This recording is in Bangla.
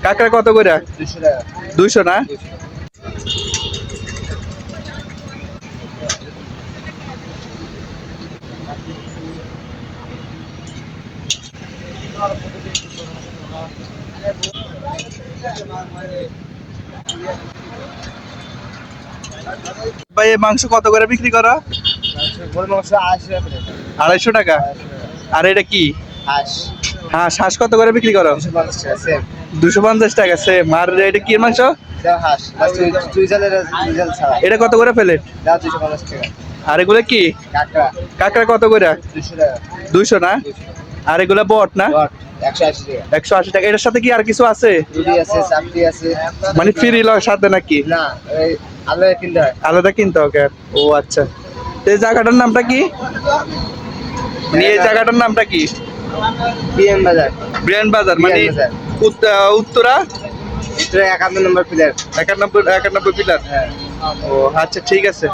কাঁকড়া কত করে? 200 টাকা। 200 না? ভাই এই মাংস কত করে বিক্রি করো? গরুর মাংস 80 টাকা প্লেট। 250 টাকা। 250 টাকা। আর এটা কি? হাঁস হ্যাঁ, শ্বাস কত করে বিক্রি করো? 250 টাকা সেম। 250 টাকা সেম। আর এটা কি মাংস? দাও হাঁস। তুই জাল ছাড়া। এটা কত করে প্লেট? দাও 250 টাকা। আর এগুলো কি? কাঁকড়া কাঁকড়া কত করে? 200 টাকা। 200 না? 200। আর এগুলো বট না? বট 180 টাকা। 180 টাকা। এটার সাথে কি আর কিছু আছে? রুটি আছে, চাপটি আছে। মানে ফ্রি লয় সাথে নাকি? না, এই আলাদা কিনতে হয়। আলাদা কিনতে হবে? ও আচ্ছা। তো এই জায়গাটার নামটা কি? মানে এই জায়গাটার নামটা কি? বিএম বাজার। ব্র্যান্ড বাজার মানে বিএম বাজার। উত্তরা এটা 51 নম্বর প্লেয়ার। 91 পিলার। হ্যাঁ। ও আচ্ছা, ঠিক আছে।